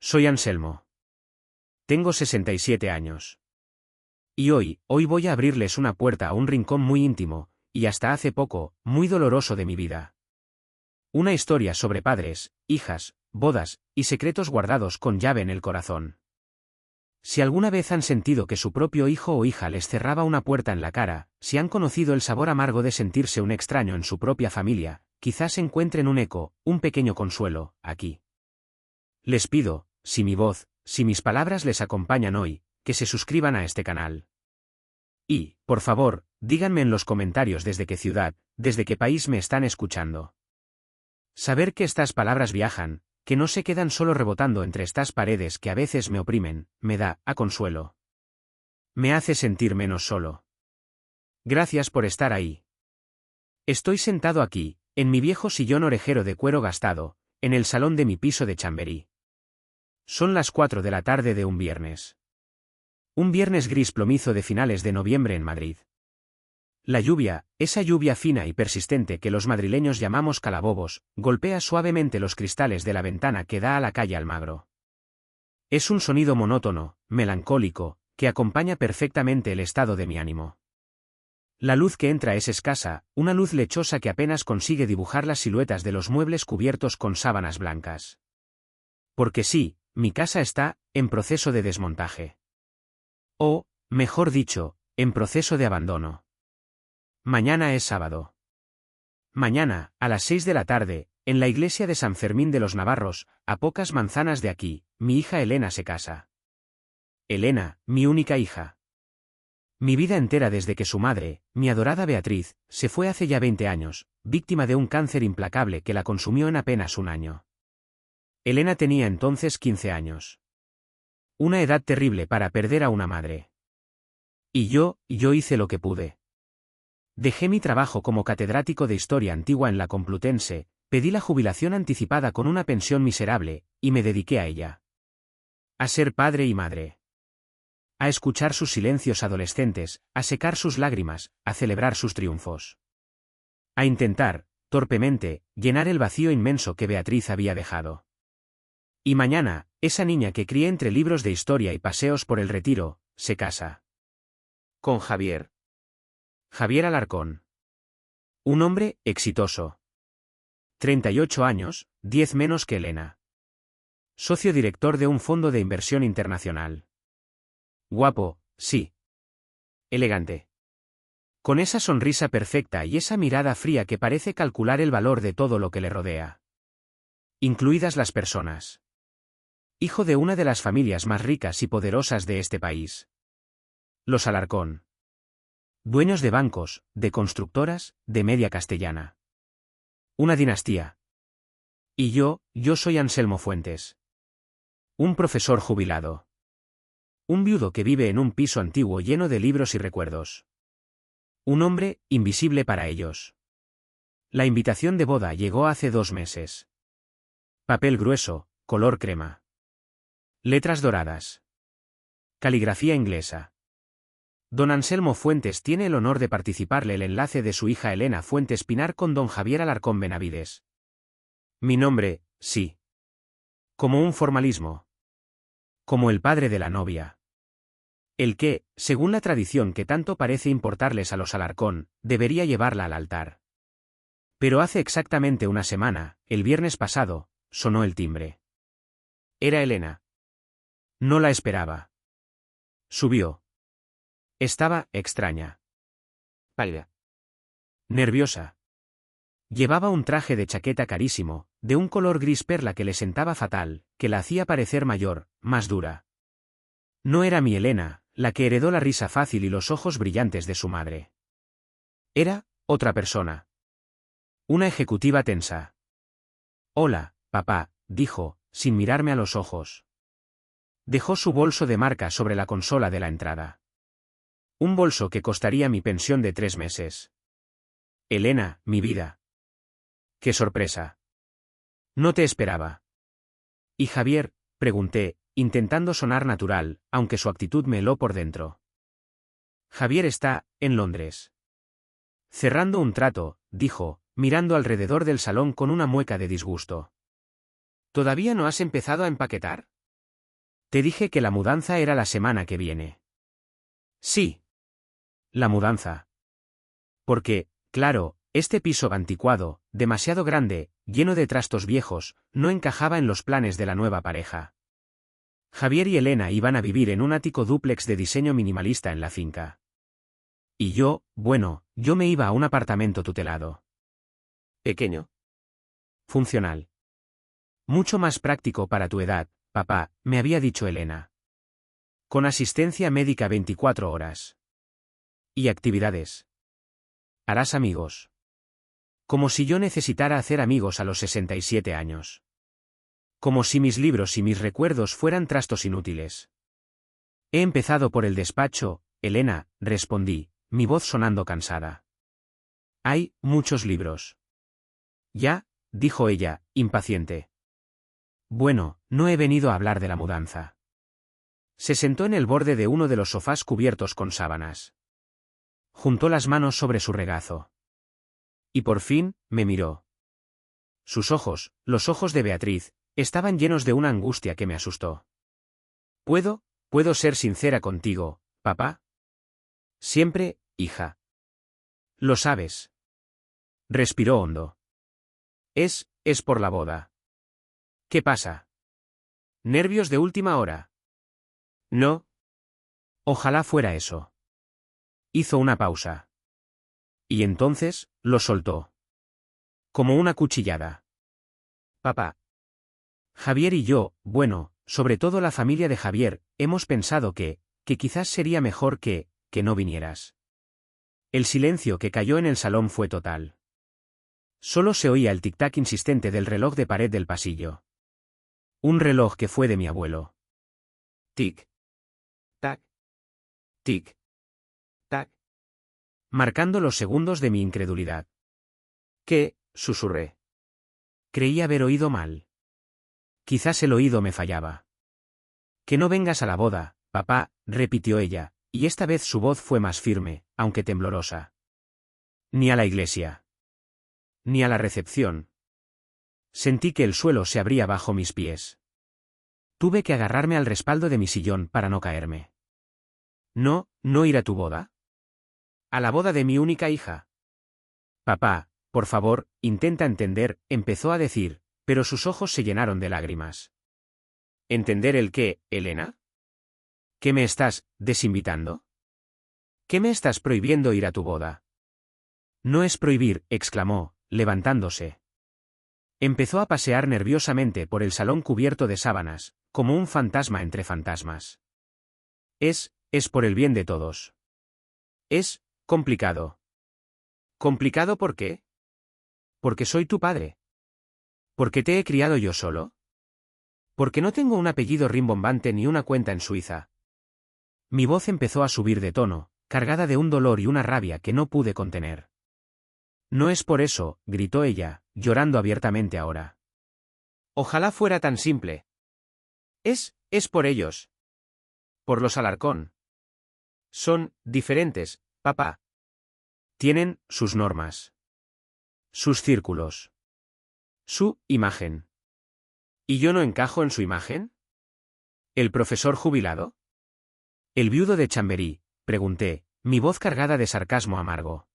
Soy Anselmo. Tengo 67 años. Y hoy voy a abrirles una puerta a un rincón muy íntimo, y hasta hace poco, muy doloroso de mi vida. Una historia sobre padres, hijas, bodas, y secretos guardados con llave en el corazón. Si alguna vez han sentido que su propio hijo o hija les cerraba una puerta en la cara, si han conocido el sabor amargo de sentirse un extraño en su propia familia, quizás encuentren un eco, un pequeño consuelo, aquí. Les pido, si mi voz, si mis palabras les acompañan hoy, que se suscriban a este canal. Y, por favor, díganme en los comentarios desde qué ciudad, desde qué país me están escuchando. Saber que estas palabras viajan, que no se quedan solo rebotando entre estas paredes que a veces me oprimen, me da consuelo. Me hace sentir menos solo. Gracias por estar ahí. Estoy sentado aquí, en mi viejo sillón orejero de cuero gastado, en el salón de mi piso de Chamberí. Son las 4 de la tarde de un viernes. Un viernes gris plomizo de finales de noviembre en Madrid. La lluvia, esa lluvia fina y persistente que los madrileños llamamos calabobos, golpea suavemente los cristales de la ventana que da a la calle Almagro. Es un sonido monótono, melancólico, que acompaña perfectamente el estado de mi ánimo. La luz que entra es escasa, una luz lechosa que apenas consigue dibujar las siluetas de los muebles cubiertos con sábanas blancas. Porque sí, mi casa está en proceso de desmontaje. O, mejor dicho, en proceso de abandono. Mañana es sábado. Mañana, a las 6 de la tarde, en la iglesia de San Fermín de los Navarros, a pocas manzanas de aquí, mi hija Elena se casa. Elena, mi única hija. Mi vida entera desde que su madre, mi adorada Beatriz, se fue hace ya 20 años, víctima de un cáncer implacable que la consumió en apenas un año. Elena tenía entonces 15 años. Una edad terrible para perder a una madre. Y yo hice lo que pude. Dejé mi trabajo como catedrático de Historia Antigua en la Complutense, pedí la jubilación anticipada con una pensión miserable, y me dediqué a ella. A ser padre y madre. A escuchar sus silencios adolescentes, a secar sus lágrimas, a celebrar sus triunfos. A intentar, torpemente, llenar el vacío inmenso que Beatriz había dejado. Y mañana, esa niña que crié entre libros de historia y paseos por el Retiro, se casa. Con Javier. Javier Alarcón. Un hombre exitoso. 38 años, 10 menos que Elena. Socio director de un fondo de inversión internacional. Guapo, sí. Elegante. Con esa sonrisa perfecta y esa mirada fría que parece calcular el valor de todo lo que le rodea. Incluidas las personas. Hijo de una de las familias más ricas y poderosas de este país. Los Alarcón. Dueños de bancos, de constructoras, de media castellana. Una dinastía. Y yo soy Anselmo Fuentes. Un profesor jubilado. Un viudo que vive en un piso antiguo lleno de libros y recuerdos. Un hombre invisible para ellos. La invitación de boda llegó hace 2 meses. Papel grueso, color crema. Letras doradas. Caligrafía inglesa. Don Anselmo Fuentes tiene el honor de participarle el enlace de su hija Elena Fuentes Pinar con don Javier Alarcón Benavides. Mi nombre, sí. Como un formalismo. Como el padre de la novia. El que, según la tradición que tanto parece importarles a los Alarcón, debería llevarla al altar. Pero hace exactamente una semana, el viernes pasado, sonó el timbre. Era Elena. No la esperaba. Subió. Estaba extraña. Pálida. Nerviosa. Llevaba un traje de chaqueta carísimo, de un color gris perla que le sentaba fatal, que la hacía parecer mayor, más dura. No era mi Elena, la que heredó la risa fácil y los ojos brillantes de su madre. Era otra persona. Una ejecutiva tensa. Hola, papá, dijo, sin mirarme a los ojos. Dejó su bolso de marca sobre la consola de la entrada. Un bolso que costaría mi pensión de 3 meses. Elena, mi vida. ¡Qué sorpresa! No te esperaba. ¿Y Javier? Pregunté, intentando sonar natural, aunque su actitud me heló por dentro. Javier está en Londres. Cerrando un trato, dijo, mirando alrededor del salón con una mueca de disgusto. ¿Todavía no has empezado a empaquetar? Te dije que la mudanza era la semana que viene. Sí. La mudanza. Porque, claro, este piso anticuado, demasiado grande, lleno de trastos viejos, no encajaba en los planes de la nueva pareja. Javier y Elena iban a vivir en un ático dúplex de diseño minimalista en la finca. Y yo, bueno, yo me iba a un apartamento tutelado. Pequeño. Funcional. Mucho más práctico para tu edad, papá, me había dicho Elena. Con asistencia médica 24 horas. Y actividades. Harás amigos. Como si yo necesitara hacer amigos a los 67 años. Como si mis libros y mis recuerdos fueran trastos inútiles. He empezado por el despacho, Elena, respondí, mi voz sonando cansada. Hay muchos libros. Ya, dijo ella, impaciente. Bueno, no he venido a hablar de la mudanza. Se sentó en el borde de uno de los sofás cubiertos con sábanas. Juntó las manos sobre su regazo. Y por fin, me miró. Sus ojos, los ojos de Beatriz, estaban llenos de una angustia que me asustó. ¿Puedo ser sincera contigo, papá? Siempre, hija. Lo sabes. Respiró hondo. Es por la boda. ¿Qué pasa? ¿Nervios de última hora? No. Ojalá fuera eso. Hizo una pausa. Y entonces, lo soltó. Como una cuchillada. Papá. Javier y yo, bueno, sobre todo la familia de Javier, hemos pensado que quizás sería mejor que no vinieras. El silencio que cayó en el salón fue total. Solo se oía el tic-tac insistente del reloj de pared del pasillo. Un reloj que fue de mi abuelo. Tic. Tac. Tic. Tac. Marcando los segundos de mi incredulidad. ¿Qué? Susurré. Creí haber oído mal. Quizás el oído me fallaba. Que no vengas a la boda, papá, repitió ella, y esta vez su voz fue más firme, aunque temblorosa. Ni a la iglesia. Ni a la recepción. Sentí que el suelo se abría bajo mis pies. Tuve que agarrarme al respaldo de mi sillón para no caerme. ¿No ir a tu boda? ¿A la boda de mi única hija? Papá, por favor, intenta entender, empezó a decir, pero sus ojos se llenaron de lágrimas. ¿Entender el qué, Elena? ¿Qué me estás desinvitando? ¿Qué me estás prohibiendo ir a tu boda? No es prohibir, exclamó, levantándose. Empezó a pasear nerviosamente por el salón cubierto de sábanas, como un fantasma entre fantasmas. Es por el bien de todos. Es complicado. ¿Complicado por qué? Porque soy tu padre. ¿Porque te he criado yo solo? Porque no tengo un apellido rimbombante ni una cuenta en Suiza. Mi voz empezó a subir de tono, cargada de un dolor y una rabia que no pude contener. No es por eso, gritó ella, llorando abiertamente ahora. Ojalá fuera tan simple. Es por ellos. Por los Alarcón. Son diferentes, papá. Tienen sus normas. Sus círculos. Su imagen. ¿Y yo no encajo en su imagen? ¿El profesor jubilado? ¿El viudo de Chamberí?, pregunté, mi voz cargada de sarcasmo amargo.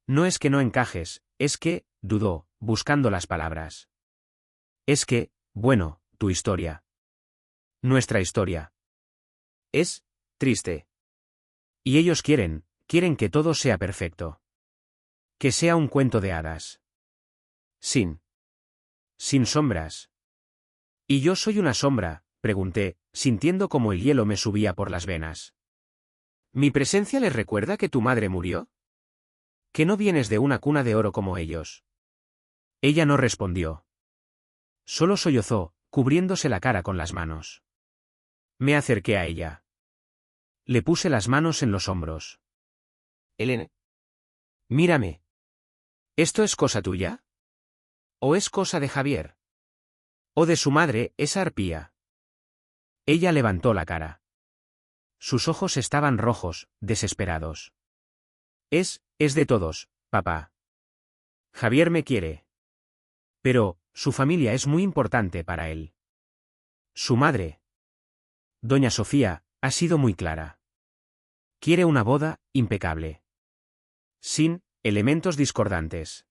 No es que no encajes, es que, dudó, buscando las palabras. Es que, bueno, tu historia. Nuestra historia. Es triste. Y ellos quieren que todo sea perfecto. Que sea un cuento de hadas. Sin sombras. ¿Y yo soy una sombra?, pregunté, sintiendo como el hielo me subía por las venas. ¿Mi presencia les recuerda que tu madre murió? ¿Que no vienes de una cuna de oro como ellos? Ella no respondió. Solo sollozó, cubriéndose la cara con las manos. Me acerqué a ella. Le puse las manos en los hombros. Elena. Mírame. ¿Esto es cosa tuya? ¿O es cosa de Javier? ¿O de su madre, esa arpía? Ella levantó la cara. Sus ojos estaban rojos, desesperados. Es de todos, papá. Javier me quiere. Pero, su familia es muy importante para él. Su madre. Doña Sofía ha sido muy clara. Quiere una boda impecable. Sin elementos discordantes.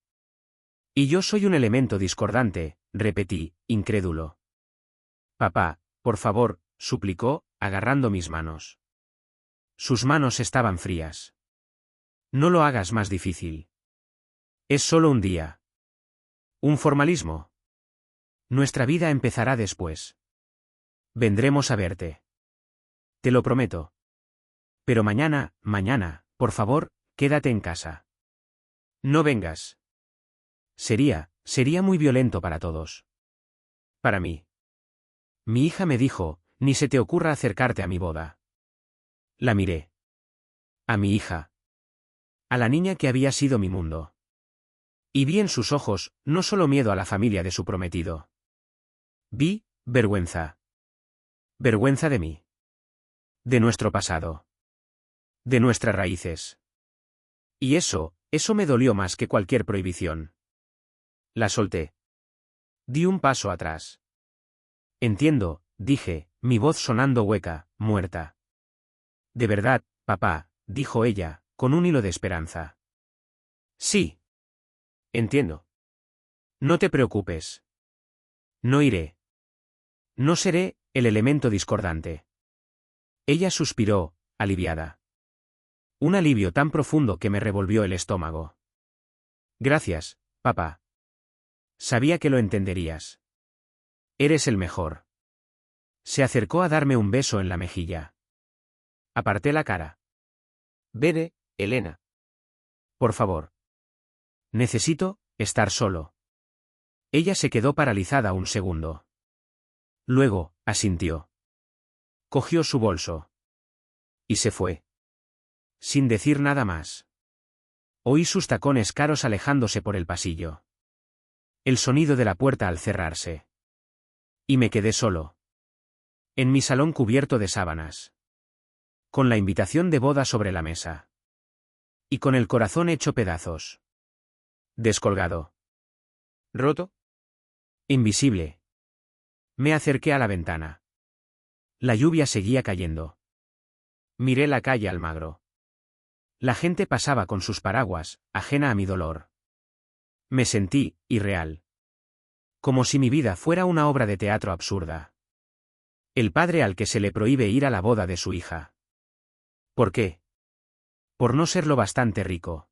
Y yo soy un elemento discordante, repetí, incrédulo. Papá, por favor, suplicó, agarrando mis manos. Sus manos estaban frías. No lo hagas más difícil. Es solo un día. Un formalismo. Nuestra vida empezará después. Vendremos a verte. Te lo prometo. Pero mañana, por favor, quédate en casa. No vengas. Sería muy violento para todos. Para mí. Mi hija me dijo, ni se te ocurra acercarte a mi boda. La miré. A mi hija. A la niña que había sido mi mundo. Y vi en sus ojos, no solo miedo a la familia de su prometido. Vi, vergüenza. Vergüenza de mí. De nuestro pasado. De nuestras raíces. Y eso me dolió más que cualquier prohibición. La solté. Di un paso atrás. Entiendo, dije, mi voz sonando hueca, muerta. De verdad, papá, dijo ella, con un hilo de esperanza. Sí. Entiendo. No te preocupes. No iré. No seré el elemento discordante. Ella suspiró, aliviada. Un alivio tan profundo que me revolvió el estómago. Gracias, papá. Sabía que lo entenderías. Eres el mejor. Se acercó a darme un beso en la mejilla. Aparté la cara. Vete, Elena. Por favor. Necesito estar solo. Ella se quedó paralizada un segundo. Luego, asintió. Cogió su bolso. Y se fue. Sin decir nada más. Oí sus tacones caros alejándose por el pasillo. El sonido de la puerta al cerrarse. Y me quedé solo. En mi salón cubierto de sábanas. Con la invitación de boda sobre la mesa. Y con el corazón hecho pedazos. Descolgado. ¿Roto? Invisible. Me acerqué a la ventana. La lluvia seguía cayendo. Miré la calle Almagro. La gente pasaba con sus paraguas, ajena a mi dolor. Me sentí irreal. Como si mi vida fuera una obra de teatro absurda. El padre al que se le prohíbe ir a la boda de su hija. ¿Por qué? Por no ser lo bastante rico.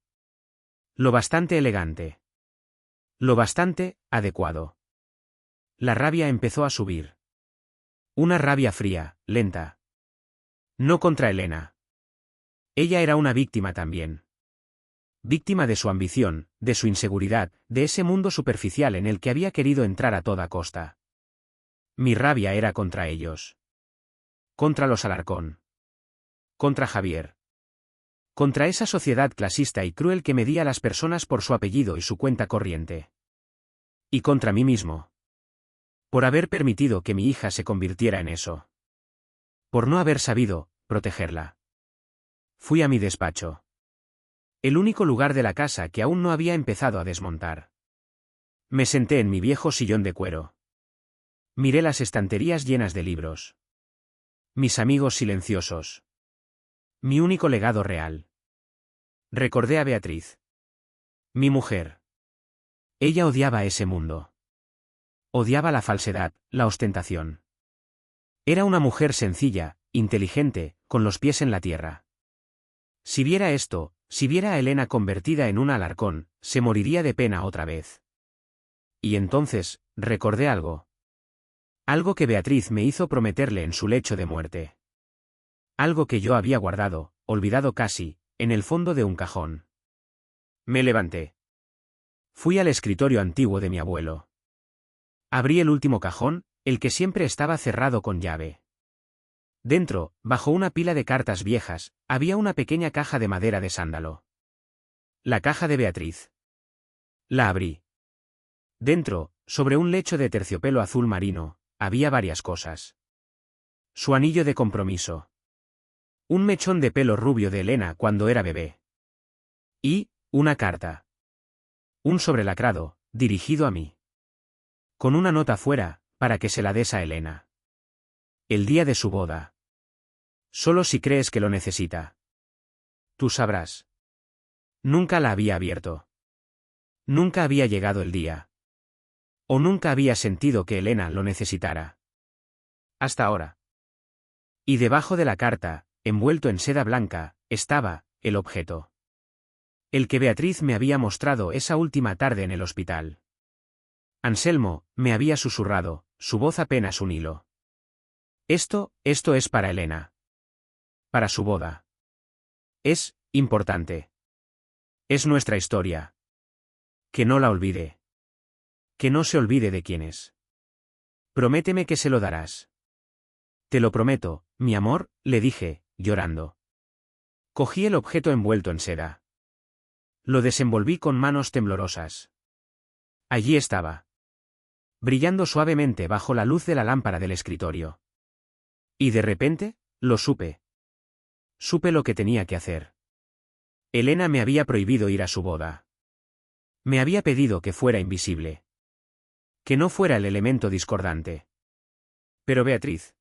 Lo bastante elegante. Lo bastante adecuado. La rabia empezó a subir. Una rabia fría, lenta. No contra Elena. Ella era una víctima también. Víctima de su ambición, de su inseguridad, de ese mundo superficial en el que había querido entrar a toda costa. Mi rabia era contra ellos. Contra los Alarcón. Contra Javier. Contra esa sociedad clasista y cruel que medía a las personas por su apellido y su cuenta corriente. Y contra mí mismo. Por haber permitido que mi hija se convirtiera en eso. Por no haber sabido protegerla. Fui a mi despacho. El único lugar de la casa que aún no había empezado a desmontar. Me senté en mi viejo sillón de cuero. Miré las estanterías llenas de libros. Mis amigos silenciosos. Mi único legado real. Recordé a Beatriz. Mi mujer. Ella odiaba ese mundo. Odiaba la falsedad, la ostentación. Era una mujer sencilla, inteligente, con los pies en la tierra. Si viera esto, si viera a Elena convertida en una Alarcón, se moriría de pena otra vez. Y entonces, recordé algo. Algo que Beatriz me hizo prometerle en su lecho de muerte. Algo que yo había guardado, olvidado casi, en el fondo de un cajón. Me levanté. Fui al escritorio antiguo de mi abuelo. Abrí el último cajón, el que siempre estaba cerrado con llave. Dentro, bajo una pila de cartas viejas, había una pequeña caja de madera de sándalo. La caja de Beatriz. La abrí. Dentro, sobre un lecho de terciopelo azul marino, había varias cosas. Su anillo de compromiso. Un mechón de pelo rubio de Elena cuando era bebé. Y, una carta. Un sobrelacrado, dirigido a mí. Con una nota fuera, para que se la des a Elena. El día de su boda. Solo si crees que lo necesita. Tú sabrás. Nunca la había abierto. Nunca había llegado el día. O nunca había sentido que Elena lo necesitara. Hasta ahora. Y debajo de la carta, envuelto en seda blanca, estaba el objeto. El que Beatriz me había mostrado esa última tarde en el hospital. Anselmo, me había susurrado, su voz apenas un hilo. Esto es para Elena. Para su boda. Es importante. Es nuestra historia. Que no la olvide. Que no se olvide de quién es. Prométeme que se lo darás. Te lo prometo, mi amor, le dije, llorando. Cogí el objeto envuelto en seda. Lo desenvolví con manos temblorosas. Allí estaba. Brillando suavemente bajo la luz de la lámpara del escritorio. Y de repente, lo supe. Supe lo que tenía que hacer. Elena me había prohibido ir a su boda. Me había pedido que fuera invisible. Que no fuera el elemento discordante. Pero Beatriz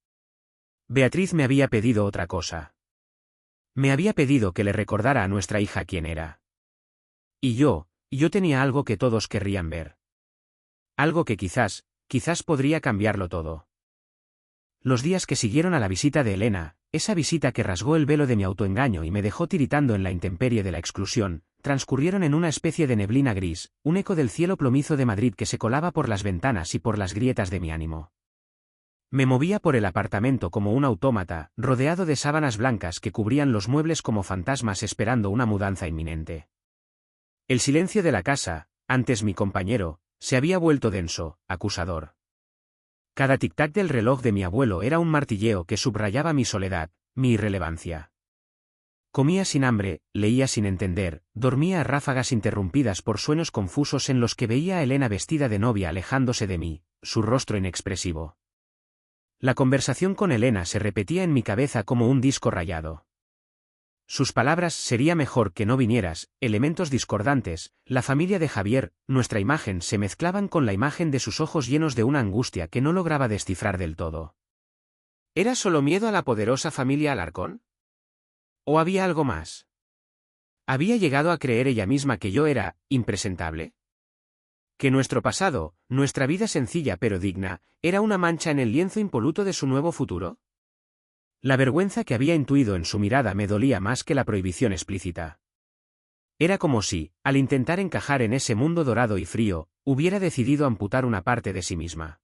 me había pedido otra cosa. Me había pedido que le recordara a nuestra hija quién era. Y yo tenía algo que todos querrían ver. Algo que quizás podría cambiarlo todo. Los días que siguieron a la visita de Elena, esa visita que rasgó el velo de mi autoengaño y me dejó tiritando en la intemperie de la exclusión, transcurrieron en una especie de neblina gris, un eco del cielo plomizo de Madrid que se colaba por las ventanas y por las grietas de mi ánimo. Me movía por el apartamento como un autómata, rodeado de sábanas blancas que cubrían los muebles como fantasmas esperando una mudanza inminente. El silencio de la casa, antes mi compañero, se había vuelto denso, acusador. Cada tic-tac del reloj de mi abuelo era un martilleo que subrayaba mi soledad, mi irrelevancia. Comía sin hambre, leía sin entender, dormía a ráfagas interrumpidas por sueños confusos en los que veía a Elena vestida de novia alejándose de mí, su rostro inexpresivo. La conversación con Elena se repetía en mi cabeza como un disco rayado. Sus palabras «sería mejor que no vinieras», elementos discordantes, la familia de Javier, nuestra imagen se mezclaban con la imagen de sus ojos llenos de una angustia que no lograba descifrar del todo. ¿Era solo miedo a la poderosa familia Alarcón? ¿O había algo más? ¿Había llegado a creer ella misma que yo era impresentable? ¿Que nuestro pasado, nuestra vida sencilla pero digna, era una mancha en el lienzo impoluto de su nuevo futuro? La vergüenza que había intuido en su mirada me dolía más que la prohibición explícita. Era como si, al intentar encajar en ese mundo dorado y frío, hubiera decidido amputar una parte de sí misma.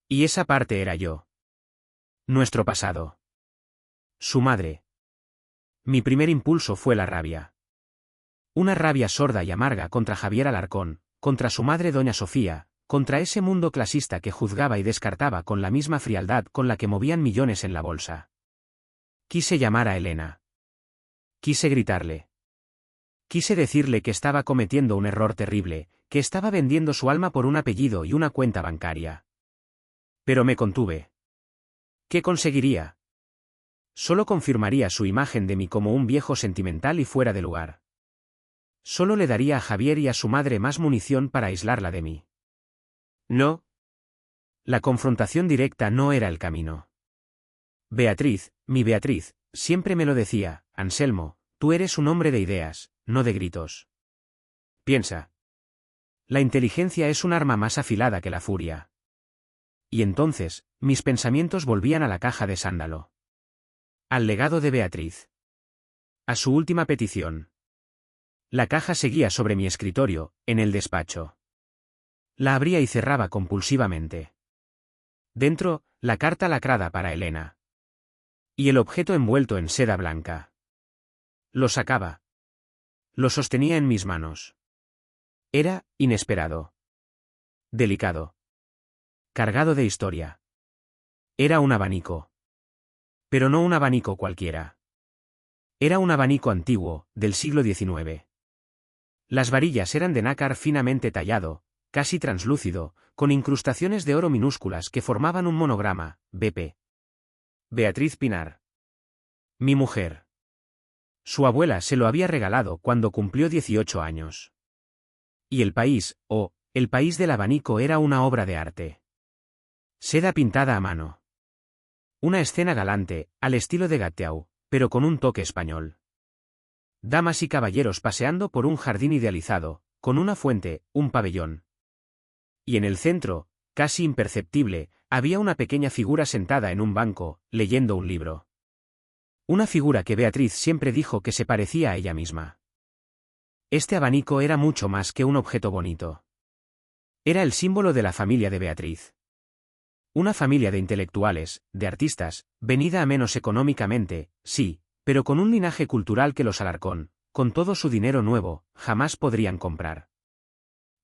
Y esa parte era yo. Nuestro pasado. Su madre. Mi primer impulso fue la rabia. Una rabia sorda y amarga contra Javier Alarcón, contra su madre doña Sofía, contra ese mundo clasista que juzgaba y descartaba con la misma frialdad con la que movían millones en la bolsa. Quise llamar a Elena. Quise gritarle. Quise decirle que estaba cometiendo un error terrible, que estaba vendiendo su alma por un apellido y una cuenta bancaria. Pero me contuve. ¿Qué conseguiría? Solo confirmaría su imagen de mí como un viejo sentimental y fuera de lugar. Solo le daría a Javier y a su madre más munición para aislarla de mí. No. La confrontación directa no era el camino. Beatriz, mi Beatriz, siempre me lo decía, Anselmo, tú eres un hombre de ideas, no de gritos. Piensa. La inteligencia es un arma más afilada que la furia. Y entonces, mis pensamientos volvían a la caja de sándalo. Al legado de Beatriz. A su última petición. La caja seguía sobre mi escritorio, en el despacho. La abría y cerraba compulsivamente. Dentro, la carta lacrada para Elena. Y el objeto envuelto en seda blanca. Lo sacaba. Lo sostenía en mis manos. Era inesperado. Delicado. Cargado de historia. Era un abanico. Pero no un abanico cualquiera. Era un abanico antiguo, del siglo XIX. Las varillas eran de nácar finamente tallado, casi translúcido, con incrustaciones de oro minúsculas que formaban un monograma, BP. Beatriz Pinar. Mi mujer. Su abuela se lo había regalado cuando cumplió 18 años. Y el país, el país del abanico era una obra de arte. Seda pintada a mano. Una escena galante, al estilo de Gatteau, pero con un toque español. Damas y caballeros paseando por un jardín idealizado, con una fuente, un pabellón. Y en el centro, casi imperceptible, había una pequeña figura sentada en un banco, leyendo un libro. Una figura que Beatriz siempre dijo que se parecía a ella misma. Este abanico era mucho más que un objeto bonito. Era el símbolo de la familia de Beatriz. Una familia de intelectuales, de artistas, venida a menos económicamente, sí, pero con un linaje cultural que los Alarcón, con todo su dinero nuevo, jamás podrían comprar.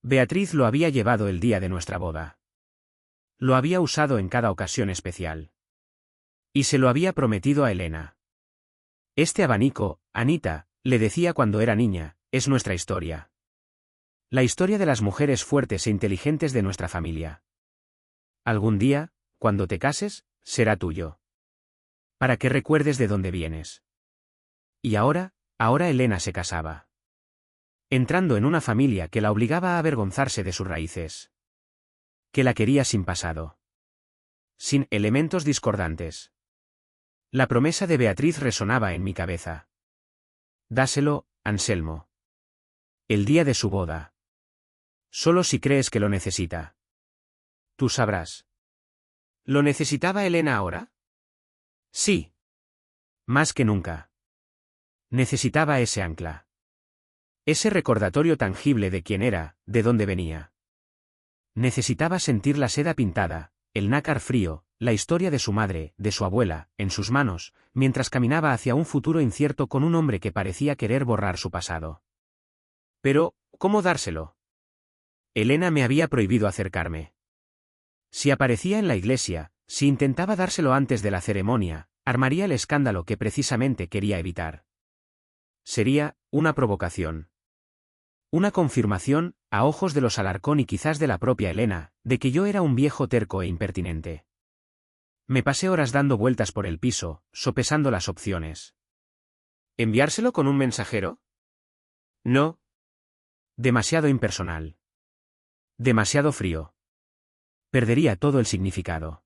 Beatriz lo había llevado el día de nuestra boda. Lo había usado en cada ocasión especial. Y se lo había prometido a Elena. Este abanico, Anita, le decía cuando era niña, es nuestra historia. La historia de las mujeres fuertes e inteligentes de nuestra familia. Algún día, cuando te cases, será tuyo. Para que recuerdes de dónde vienes. Y ahora Elena se casaba. Entrando en una familia que la obligaba a avergonzarse de sus raíces. Que la quería sin pasado. Sin elementos discordantes. La promesa de Beatriz resonaba en mi cabeza. Dáselo, Anselmo. El día de su boda. Solo si crees que lo necesita. Tú sabrás. ¿Lo necesitaba Elena ahora? Sí. Más que nunca. Necesitaba ese ancla. Ese recordatorio tangible de quién era, de dónde venía. Necesitaba sentir la seda pintada, el nácar frío, la historia de su madre, de su abuela, en sus manos, mientras caminaba hacia un futuro incierto con un hombre que parecía querer borrar su pasado. Pero, ¿cómo dárselo? Elena me había prohibido acercarme. Si aparecía en la iglesia, si intentaba dárselo antes de la ceremonia, armaría el escándalo que precisamente quería evitar. Sería una provocación. Una confirmación, a ojos de los Alarcón y quizás de la propia Elena, de que yo era un viejo terco e impertinente. Me pasé horas dando vueltas por el piso, sopesando las opciones. ¿Enviárselo con un mensajero? No. Demasiado impersonal. Demasiado frío. Perdería todo el significado.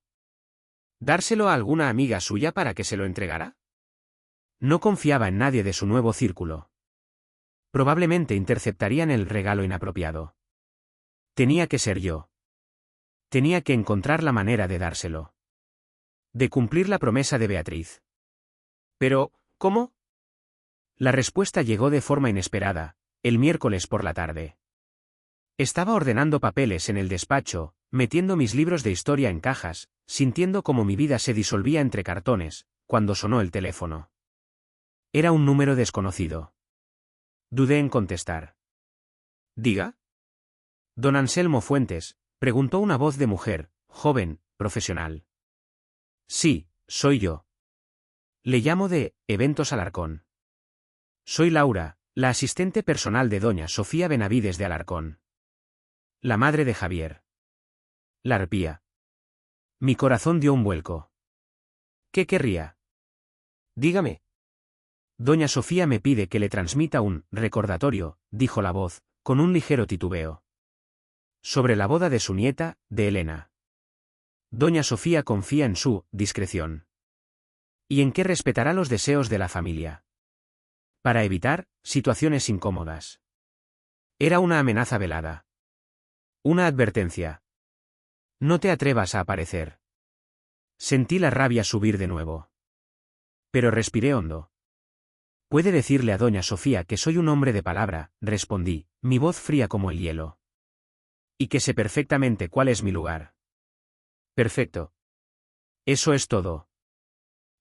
¿Dárselo a alguna amiga suya para que se lo entregara? No confiaba en nadie de su nuevo círculo. Probablemente interceptarían el regalo inapropiado. Tenía que ser yo. Tenía que encontrar la manera de dárselo. De cumplir la promesa de Beatriz. Pero, ¿cómo? La respuesta llegó de forma inesperada, el miércoles por la tarde. Estaba ordenando papeles en el despacho, metiendo mis libros de historia en cajas, sintiendo como mi vida se disolvía entre cartones, cuando sonó el teléfono. Era un número desconocido. Dudé en contestar. ¿Diga? Don Anselmo Fuentes, preguntó una voz de mujer, joven, profesional. Sí, soy yo. Le llamo de Eventos Alarcón. Soy Laura, la asistente personal de doña Sofía Benavides de Alarcón. La madre de Javier. La arpía. Mi corazón dio un vuelco. ¿Qué querría? Dígame. Doña Sofía me pide que le transmita un recordatorio, dijo la voz, con un ligero titubeo. Sobre la boda de su nieta, de Elena. Doña Sofía confía en su discreción. Y en que respetará los deseos de la familia. Para evitar situaciones incómodas. Era una amenaza velada. Una advertencia. No te atrevas a aparecer. Sentí la rabia subir de nuevo. Pero respiré hondo. Puede decirle a doña Sofía que soy un hombre de palabra, respondí, mi voz fría como el hielo. Y que sé perfectamente cuál es mi lugar. Perfecto. Eso es todo.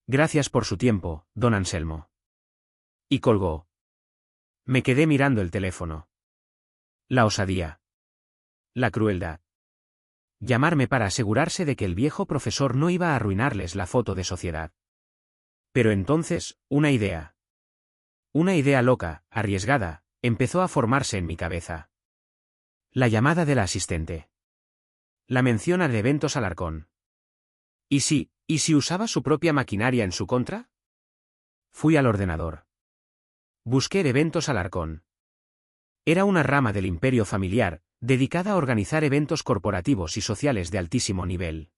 Gracias por su tiempo, don Anselmo. Y colgó. Me quedé mirando el teléfono. La osadía. La crueldad. Llamarme para asegurarse de que el viejo profesor no iba a arruinarles la foto de sociedad. Pero entonces, una idea. Una idea loca, arriesgada, empezó a formarse en mi cabeza. La llamada de la asistente. La mención de Eventos Alarcón. ¿Y si usaba su propia maquinaria en su contra? Fui al ordenador. Busqué Eventos Alarcón. Era una rama del imperio familiar, dedicada a organizar eventos corporativos y sociales de altísimo nivel.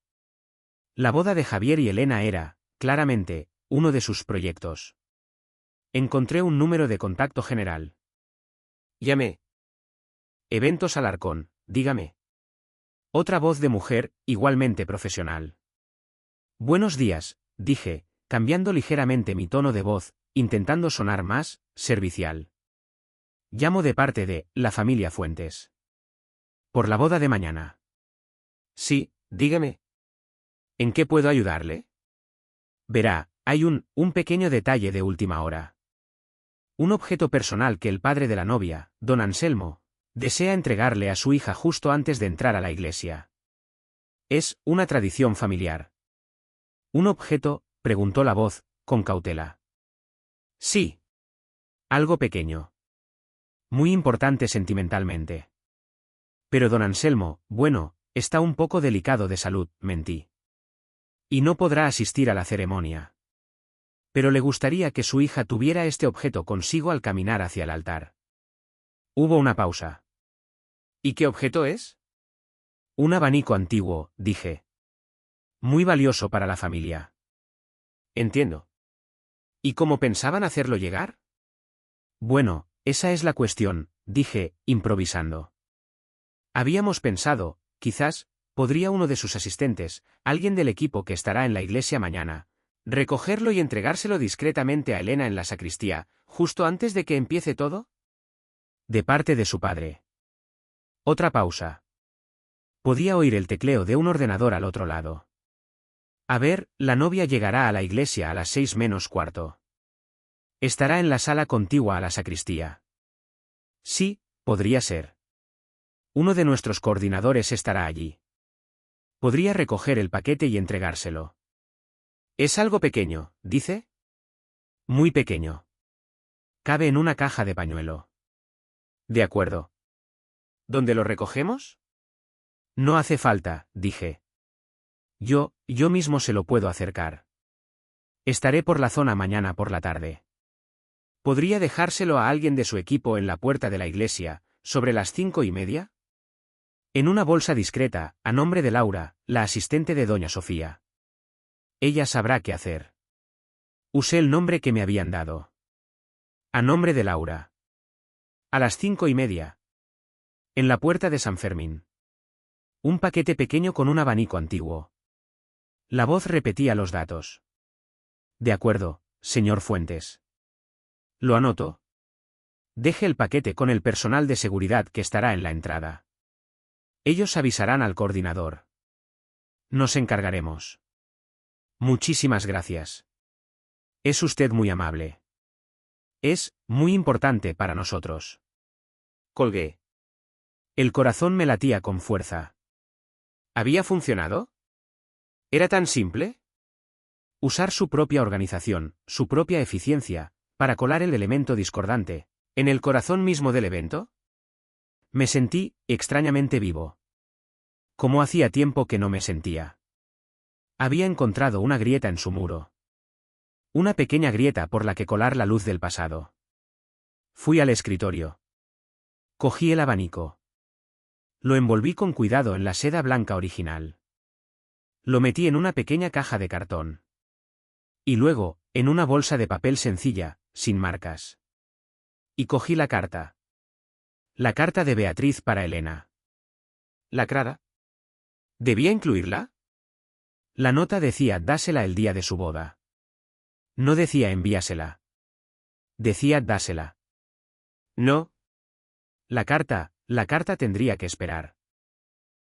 La boda de Javier y Elena era, claramente, uno de sus proyectos. Encontré un número de contacto general. Llamé. Eventos Alarcón, dígame. Otra voz de mujer, igualmente profesional. Buenos días, dije, cambiando ligeramente mi tono de voz, intentando sonar más servicial. Llamo de parte de la familia Fuentes. Por la boda de mañana. Sí, dígame. ¿En qué puedo ayudarle? Verá, hay un pequeño detalle de última hora. Un objeto personal que el padre de la novia, don Anselmo, desea entregarle a su hija justo antes de entrar a la iglesia. Es una tradición familiar. ¿Un objeto?, preguntó la voz, con cautela. Sí. Algo pequeño. Muy importante sentimentalmente. Pero don Anselmo, bueno, está un poco delicado de salud, mentí. Y no podrá asistir a la ceremonia. Pero le gustaría que su hija tuviera este objeto consigo al caminar hacia el altar. Hubo una pausa. ¿Y qué objeto es? Un abanico antiguo, dije. Muy valioso para la familia. Entiendo. ¿Y cómo pensaban hacerlo llegar? Bueno, esa es la cuestión, dije, improvisando. Habíamos pensado, quizás, podría uno de sus asistentes, alguien del equipo que estará en la iglesia mañana, recogerlo y entregárselo discretamente a Elena en la sacristía, justo antes de que empiece todo. De parte de su padre. Otra pausa. Podía oír el tecleo de un ordenador al otro lado. A ver, la novia llegará a la iglesia a las 6 menos cuarto. Estará en la sala contigua a la sacristía. Sí, podría ser. Uno de nuestros coordinadores estará allí. Podría recoger el paquete y entregárselo. ¿Es algo pequeño, dice? Muy pequeño. Cabe en una caja de pañuelo. De acuerdo. ¿Dónde lo recogemos? No hace falta, dije. Yo mismo se lo puedo acercar. Estaré por la zona mañana por la tarde. ¿Podría dejárselo a alguien de su equipo en la puerta de la iglesia, sobre las 5:30? En una bolsa discreta, a nombre de Laura, la asistente de doña Sofía. Ella sabrá qué hacer. Usé el nombre que me habían dado. A nombre de Laura. A las 5:30. En la puerta de San Fermín. Un paquete pequeño con un abanico antiguo. La voz repetía los datos. De acuerdo, señor Fuentes. Lo anoto. Deje el paquete con el personal de seguridad que estará en la entrada. Ellos avisarán al coordinador. Nos encargaremos. Muchísimas gracias. Es usted muy amable. Es muy importante para nosotros. Colgué. El corazón me latía con fuerza. ¿Había funcionado? ¿Era tan simple? Usar su propia organización, su propia eficiencia, para colar el elemento discordante, en el corazón mismo del evento. Me sentí, extrañamente vivo. Como hacía tiempo que no me sentía. Había encontrado una grieta en su muro. Una pequeña grieta por la que colar la luz del pasado. Fui al escritorio. Cogí el abanico. Lo envolví con cuidado en la seda blanca original. Lo metí en una pequeña caja de cartón. Y luego, en una bolsa de papel sencilla, sin marcas. Y cogí la carta. La carta de Beatriz para Elena. ¿Lacrada? ¿Debía incluirla? La nota decía dásela el día de su boda. No decía envíasela. Decía dásela. No. La carta tendría que esperar.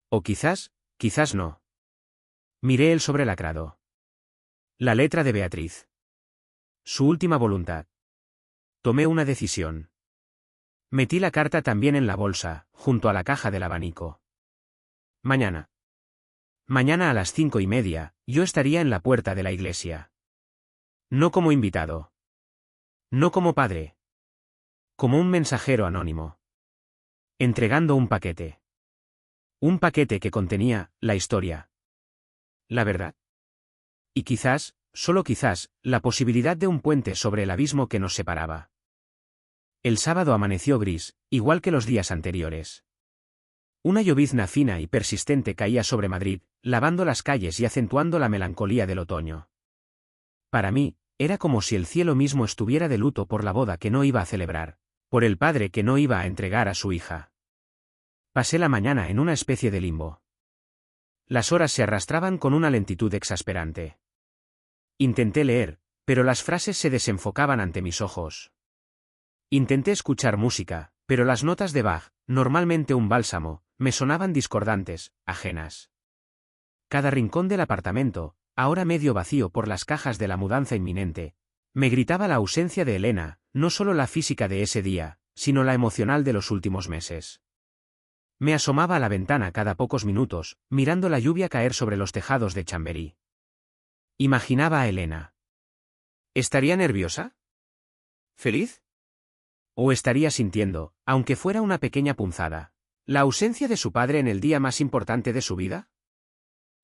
O quizás no. Miré el sobrelacrado. La letra de Beatriz. Su última voluntad. Tomé una decisión. Metí la carta también en la bolsa, junto a la caja del abanico. Mañana. Mañana a las 5:30, yo estaría en la puerta de la iglesia. No como invitado. No como padre. Como un mensajero anónimo. Entregando un paquete. Un paquete que contenía la historia. La verdad. Y quizás, solo quizás, la posibilidad de un puente sobre el abismo que nos separaba. El sábado amaneció gris, igual que los días anteriores. Una llovizna fina y persistente caía sobre Madrid, lavando las calles y acentuando la melancolía del otoño. Para mí, era como si el cielo mismo estuviera de luto por la boda que no iba a celebrar, por el padre que no iba a entregar a su hija. Pasé la mañana en una especie de limbo. Las horas se arrastraban con una lentitud exasperante. Intenté leer, pero las frases se desenfocaban ante mis ojos. Intenté escuchar música, pero las notas de Bach, normalmente un bálsamo, me sonaban discordantes, ajenas. Cada rincón del apartamento, ahora medio vacío por las cajas de la mudanza inminente, me gritaba la ausencia de Elena, no solo la física de ese día, sino la emocional de los últimos meses. Me asomaba a la ventana cada pocos minutos, mirando la lluvia caer sobre los tejados de Chamberí. Imaginaba a Elena. ¿Estaría nerviosa? ¿Feliz? ¿O estaría sintiendo, aunque fuera una pequeña punzada, la ausencia de su padre en el día más importante de su vida?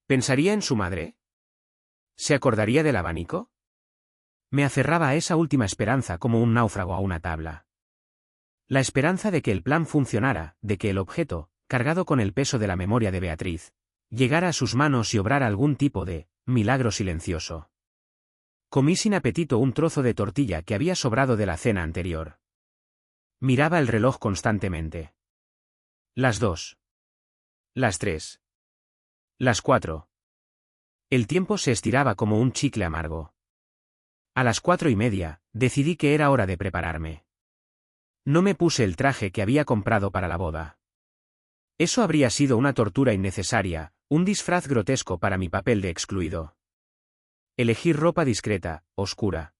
¿Pensaría en su madre? ¿Se acordaría del abanico? Me aferraba a esa última esperanza como un náufrago a una tabla. La esperanza de que el plan funcionara, de que el objeto, cargado con el peso de la memoria de Beatriz, llegara a sus manos y obrara algún tipo de milagro silencioso. Comí sin apetito un trozo de tortilla que había sobrado de la cena anterior. Miraba el reloj constantemente. Las 2. Las 3. Las 4. El tiempo se estiraba como un chicle amargo. A las 4:30, decidí que era hora de prepararme. No me puse el traje que había comprado para la boda. Eso habría sido una tortura innecesaria, un disfraz grotesco para mi papel de excluido. Elegí ropa discreta, oscura.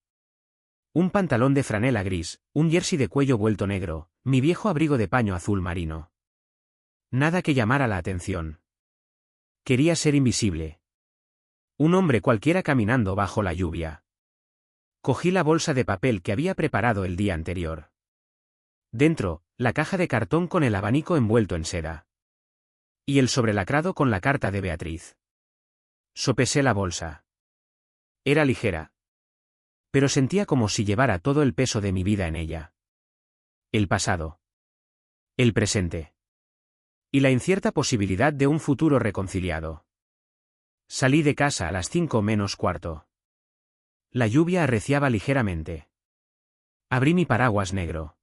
Un pantalón de franela gris, un jersey de cuello vuelto negro, mi viejo abrigo de paño azul marino. Nada que llamara la atención. Quería ser invisible. Un hombre cualquiera caminando bajo la lluvia. Cogí la bolsa de papel que había preparado el día anterior. Dentro, la caja de cartón con el abanico envuelto en seda. Y el sobrelacrado con la carta de Beatriz. Sopesé la bolsa. Era ligera. Pero sentía como si llevara todo el peso de mi vida en ella. El pasado. El presente. Y la incierta posibilidad de un futuro reconciliado. Salí de casa a las 5:45. La lluvia arreciaba ligeramente. Abrí mi paraguas negro.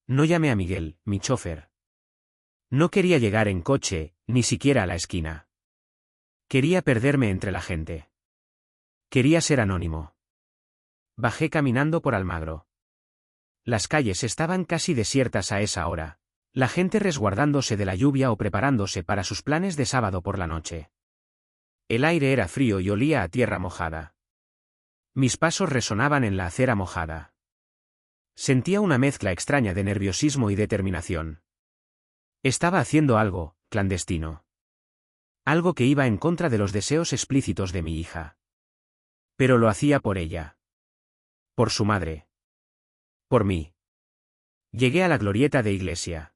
No llamé a Miguel, mi chofer. No quería llegar en coche, ni siquiera a la esquina. Quería perderme entre la gente. Quería ser anónimo. Bajé caminando por Almagro. Las calles estaban casi desiertas a esa hora, la gente resguardándose de la lluvia o preparándose para sus planes de sábado por la noche. El aire era frío y olía a tierra mojada. Mis pasos resonaban en la acera mojada. Sentía una mezcla extraña de nerviosismo y determinación. Estaba haciendo algo, clandestino. Algo que iba en contra de los deseos explícitos de mi hija. Pero lo hacía por ella. Por su madre. Por mí. Llegué a la glorieta de Iglesia.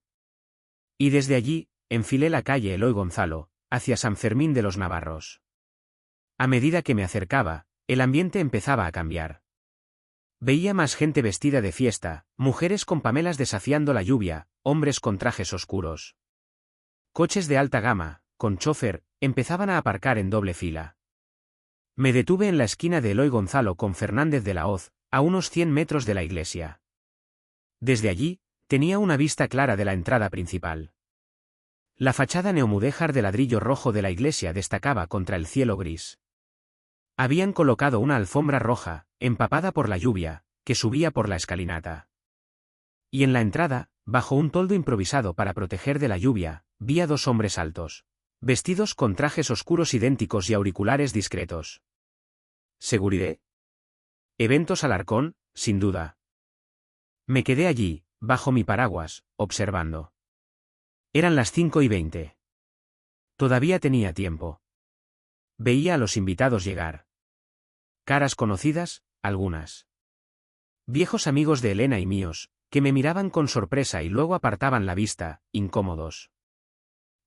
Y desde allí, enfilé la calle Eloy Gonzalo, hacia San Fermín de los Navarros. A medida que me acercaba, el ambiente empezaba a cambiar. Veía más gente vestida de fiesta, mujeres con pamelas desafiando la lluvia, hombres con trajes oscuros. Coches de alta gama, con chofer, empezaban a aparcar en doble fila. Me detuve en la esquina de Eloy Gonzalo con Fernández de la Hoz, a unos 100 metros de la iglesia. Desde allí, tenía una vista clara de la entrada principal. La fachada neomudéjar de ladrillo rojo de la iglesia destacaba contra el cielo gris. Habían colocado una alfombra roja, empapada por la lluvia, que subía por la escalinata. Y en la entrada, bajo un toldo improvisado para proteger de la lluvia, vi a 2 hombres altos, vestidos con trajes oscuros idénticos y auriculares discretos. ¿Seguridad? Eventos Alarcón, sin duda. Me quedé allí, bajo mi paraguas, observando. Eran las 5:20. Todavía tenía tiempo. Veía a los invitados llegar. Caras conocidas, algunas. Viejos amigos de Elena y míos, que me miraban con sorpresa y luego apartaban la vista, incómodos.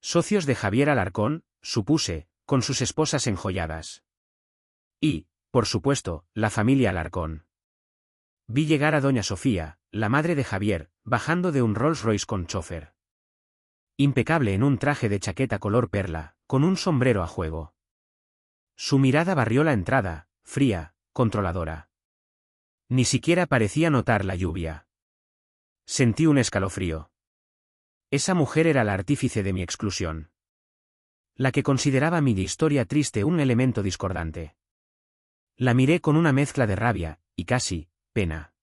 Socios de Javier Alarcón, supuse, con sus esposas enjolladas. Y, por supuesto, la familia Alarcón. Vi llegar a doña Sofía, la madre de Javier, bajando de un Rolls Royce con chofer. Impecable en un traje de chaqueta color perla, con un sombrero a juego. Su mirada barrió la entrada, fría, controladora. Ni siquiera parecía notar la lluvia. Sentí un escalofrío. Esa mujer era la artífice de mi exclusión. La que consideraba mi historia triste un elemento discordante. La miré con una mezcla de rabia, y casi, pena.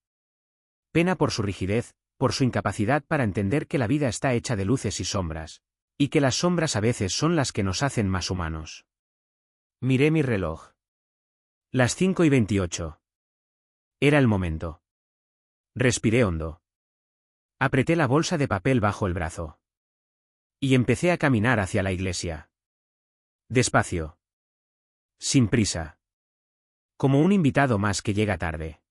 Pena por su rigidez, por su incapacidad para entender que la vida está hecha de luces y sombras, y que las sombras a veces son las que nos hacen más humanos. Miré mi reloj. Las 5:28. Era el momento. Respiré hondo. Apreté la bolsa de papel bajo el brazo. Y empecé a caminar hacia la iglesia. Despacio. Sin prisa. Como un invitado más que llega tarde.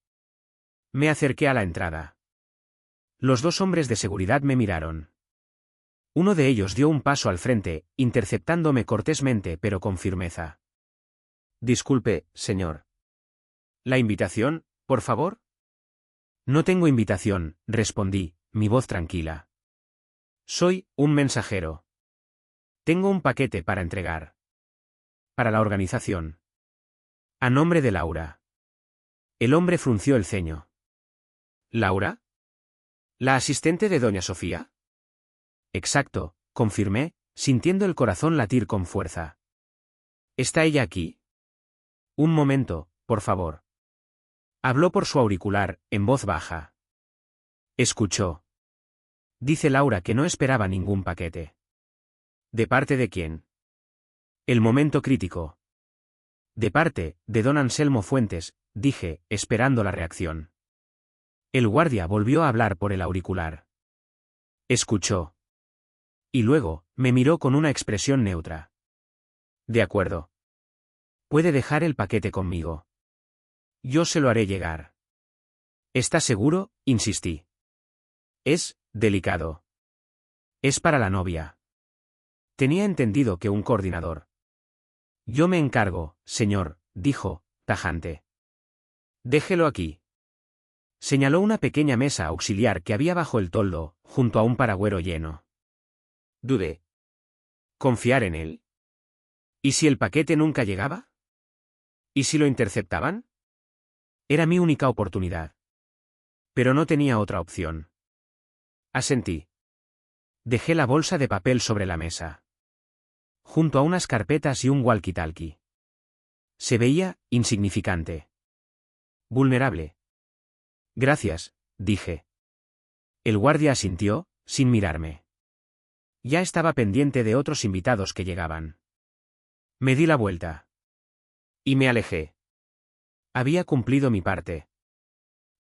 Me acerqué a la entrada. Los dos hombres de seguridad me miraron. Uno de ellos dio un paso al frente, interceptándome cortésmente pero con firmeza. Disculpe, señor. ¿La invitación, por favor? No tengo invitación, respondí, mi voz tranquila. Soy un mensajero. Tengo un paquete para entregar. Para la organización. A nombre de Laura. El hombre frunció el ceño. ¿Laura? ¿La asistente de doña Sofía? Exacto, confirmé, sintiendo el corazón latir con fuerza. ¿Está ella aquí? Un momento, por favor. Habló por su auricular, en voz baja. Escuchó. Dice Laura que no esperaba ningún paquete. ¿De parte de quién? El momento crítico. De parte, de don Anselmo Fuentes, dije, esperando la reacción. El guardia volvió a hablar por el auricular. Escuchó. Y luego, me miró con una expresión neutra. De acuerdo. Puede dejar el paquete conmigo. Yo se lo haré llegar. ¿Está seguro? Insistí. Es delicado. Es para la novia. Tenía entendido que un coordinador. Yo me encargo, señor, dijo, tajante. Déjelo aquí. Señaló una pequeña mesa auxiliar que había bajo el toldo, junto a un paragüero lleno. Dudé. ¿Confiar en él? ¿Y si el paquete nunca llegaba? ¿Y si lo interceptaban? Era mi única oportunidad. Pero no tenía otra opción. Asentí. Dejé la bolsa de papel sobre la mesa. Junto a unas carpetas y un walkie-talkie. Se veía, insignificante. Vulnerable. Gracias, dije. El guardia asintió, sin mirarme. Ya estaba pendiente de otros invitados que llegaban. Me di la vuelta. Y me alejé. Había cumplido mi parte.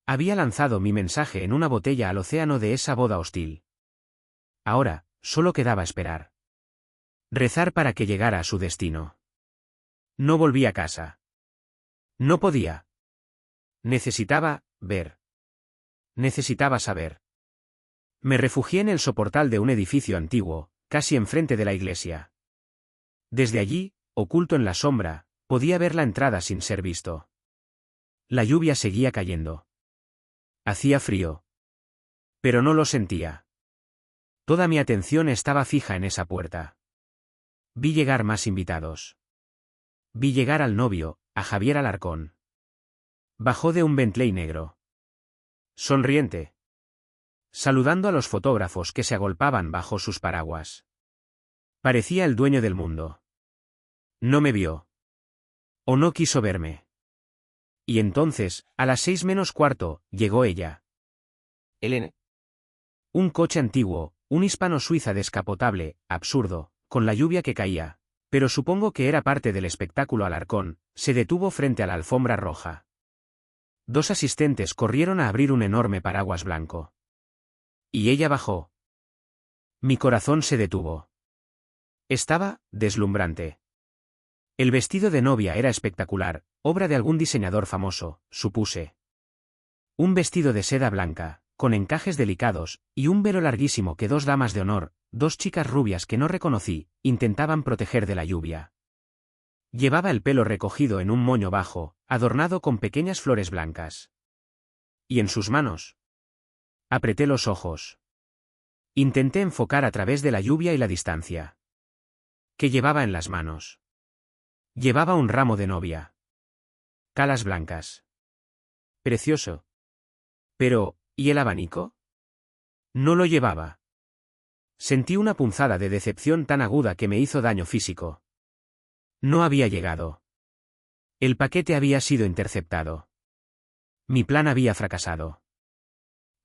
Había lanzado mi mensaje en una botella al océano de esa boda hostil. Ahora, solo quedaba esperar. Rezar para que llegara a su destino. No volví a casa. No podía. Necesitaba ver. Necesitaba saber. Me refugié en el soportal de un edificio antiguo, casi enfrente de la iglesia. Desde allí, oculto en la sombra, podía ver la entrada sin ser visto. La lluvia seguía cayendo. Hacía frío. Pero no lo sentía. Toda mi atención estaba fija en esa puerta. Vi llegar más invitados. Vi llegar al novio, a Javier Alarcón. Bajó de un Bentley negro. Sonriente. Saludando a los fotógrafos que se agolpaban bajo sus paraguas. Parecía el dueño del mundo. No me vio. O no quiso verme. Y entonces, a las 6:45, llegó ella. Elena. Un coche antiguo, un hispano-suiza descapotable, absurdo, con la lluvia que caía, pero supongo que era parte del espectáculo Alarcón, se detuvo frente a la alfombra roja. Dos asistentes corrieron a abrir un enorme paraguas blanco. Y ella bajó. Mi corazón se detuvo. Estaba deslumbrante. El vestido de novia era espectacular, obra de algún diseñador famoso, supuse. Un vestido de seda blanca, con encajes delicados, y un velo larguísimo que dos damas de honor, dos chicas rubias que no reconocí, intentaban proteger de la lluvia. Llevaba el pelo recogido en un moño bajo, adornado con pequeñas flores blancas. Y en sus manos. Apreté los ojos. Intenté enfocar a través de la lluvia y la distancia. ¿Qué llevaba en las manos? Llevaba un ramo de novia. Calas blancas. Precioso. Pero, ¿y el abanico? No lo llevaba. Sentí una punzada de decepción tan aguda que me hizo daño físico. No había llegado. El paquete había sido interceptado. Mi plan había fracasado.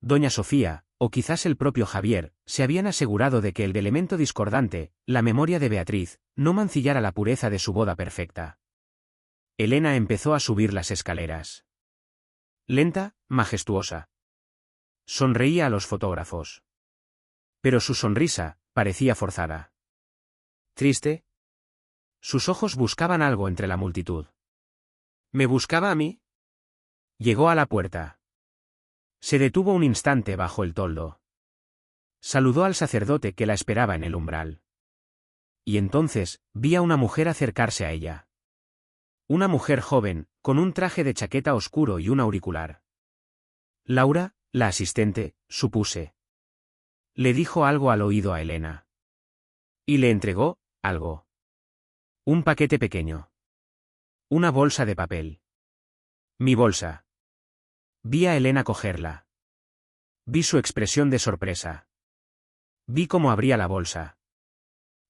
Doña Sofía, o quizás el propio Javier, se habían asegurado de que el elemento discordante, la memoria de Beatriz, no mancillara la pureza de su boda perfecta. Elena empezó a subir las escaleras. Lenta, majestuosa. Sonreía a los fotógrafos. Pero su sonrisa parecía forzada. ¿Triste? Sus ojos buscaban algo entre la multitud. ¿Me buscaba a mí? Llegó a la puerta. Se detuvo un instante bajo el toldo. Saludó al sacerdote que la esperaba en el umbral. Y entonces, vi a una mujer acercarse a ella. Una mujer joven, con un traje de chaqueta oscuro y un auricular. Laura, la asistente, supuse. Le dijo algo al oído a Elena. Y le entregó algo. Un paquete pequeño. Una bolsa de papel. Mi bolsa. Vi a Elena cogerla. Vi su expresión de sorpresa. Vi cómo abría la bolsa.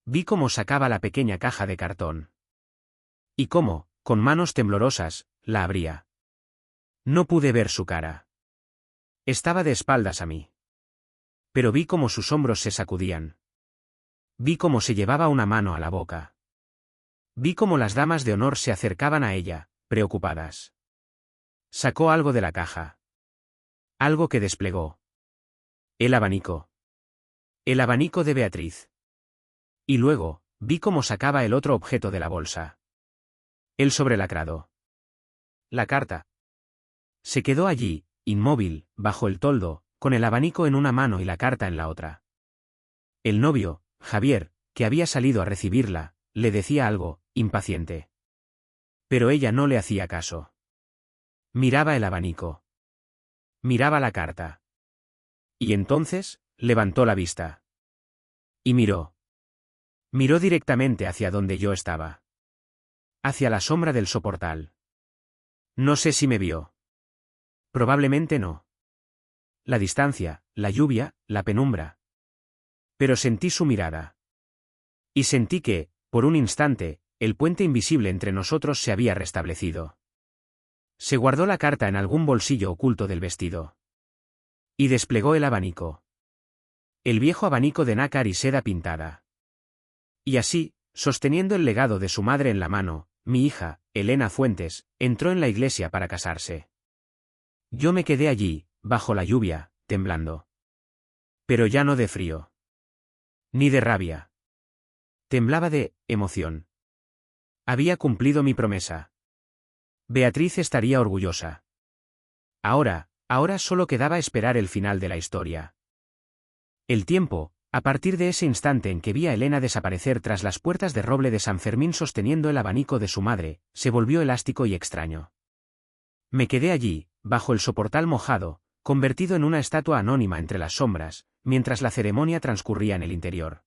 Vi cómo sacaba la pequeña caja de cartón. Y cómo, con manos temblorosas, la abría. No pude ver su cara. Estaba de espaldas a mí. Pero vi cómo sus hombros se sacudían. Vi cómo se llevaba una mano a la boca. Vi cómo las damas de honor se acercaban a ella, preocupadas. Sacó algo de la caja. Algo que desplegó. El abanico. El abanico de Beatriz. Y luego, vi cómo sacaba el otro objeto de la bolsa. El sobrelacrado. La carta. Se quedó allí, inmóvil, bajo el toldo, con el abanico en una mano y la carta en la otra. El novio, Javier, que había salido a recibirla, le decía algo, impaciente. Pero ella no le hacía caso. Miraba el abanico. Miraba la carta. Y entonces, levantó la vista. Y miró. Miró directamente hacia donde yo estaba. Hacia la sombra del soportal. No sé si me vio. Probablemente no. La distancia, la lluvia, la penumbra. Pero sentí su mirada. Y sentí que, por un instante, el puente invisible entre nosotros se había restablecido. Se guardó la carta en algún bolsillo oculto del vestido. Y desplegó el abanico. El viejo abanico de nácar y seda pintada. Y así, sosteniendo el legado de su madre en la mano, mi hija, Elena Fuentes, entró en la iglesia para casarse. Yo me quedé allí, bajo la lluvia, temblando. Pero ya no de frío. Ni de rabia. Temblaba de emoción. Había cumplido mi promesa. Beatriz estaría orgullosa. Ahora solo quedaba esperar el final de la historia. El tiempo, a partir de ese instante en que vi a Elena desaparecer tras las puertas de roble de San Fermín sosteniendo el abanico de su madre, se volvió elástico y extraño. Me quedé allí, bajo el soportal mojado, convertido en una estatua anónima entre las sombras, mientras la ceremonia transcurría en el interior.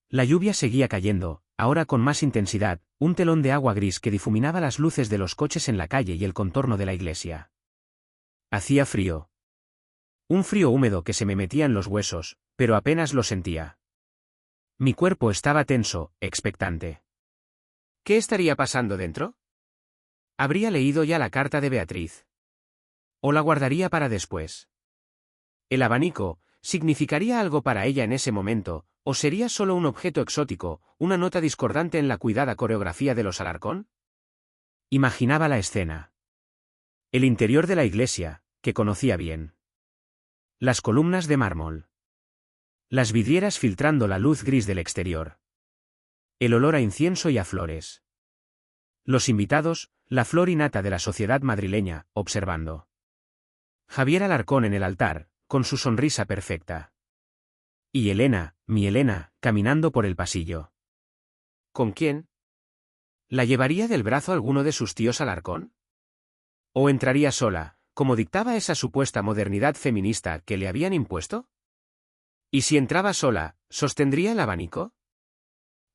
La lluvia seguía cayendo, ahora con más intensidad, un telón de agua gris que difuminaba las luces de los coches en la calle y el contorno de la iglesia. Hacía frío. Un frío húmedo que se me metía en los huesos, pero apenas lo sentía. Mi cuerpo estaba tenso, expectante. ¿Qué estaría pasando dentro? ¿Habría leído ya la carta de Beatriz? ¿O la guardaría para después? El abanico, ¿significaría algo para ella en ese momento, o sería solo un objeto exótico, una nota discordante en la cuidada coreografía de los Alarcón? Imaginaba la escena. El interior de la iglesia, que conocía bien. Las columnas de mármol. Las vidrieras filtrando la luz gris del exterior. El olor a incienso y a flores. Los invitados, la flor y nata de la sociedad madrileña, observando. Javier Alarcón en el altar, con su sonrisa perfecta. Y Elena, mi Elena, caminando por el pasillo. ¿Con quién? ¿La llevaría del brazo alguno de sus tíos Alarcón? ¿O entraría sola, como dictaba esa supuesta modernidad feminista que le habían impuesto? ¿Y si entraba sola, sostendría el abanico?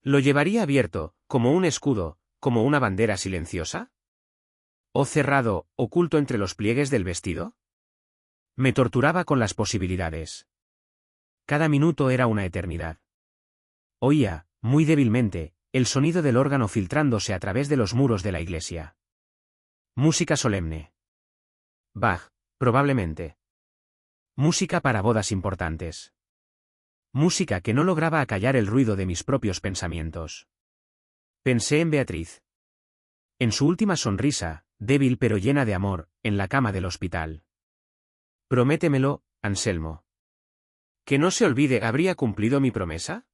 ¿Lo llevaría abierto, como un escudo, como una bandera silenciosa? ¿O cerrado, oculto entre los pliegues del vestido? Me torturaba con las posibilidades. Cada minuto era una eternidad. Oía, muy débilmente, el sonido del órgano filtrándose a través de los muros de la iglesia. Música solemne. Bach, probablemente. Música para bodas importantes. Música que no lograba acallar el ruido de mis propios pensamientos. Pensé en Beatriz. En su última sonrisa, débil pero llena de amor, en la cama del hospital. Prométemelo, Anselmo. ¿Que no se olvide habría cumplido mi promesa?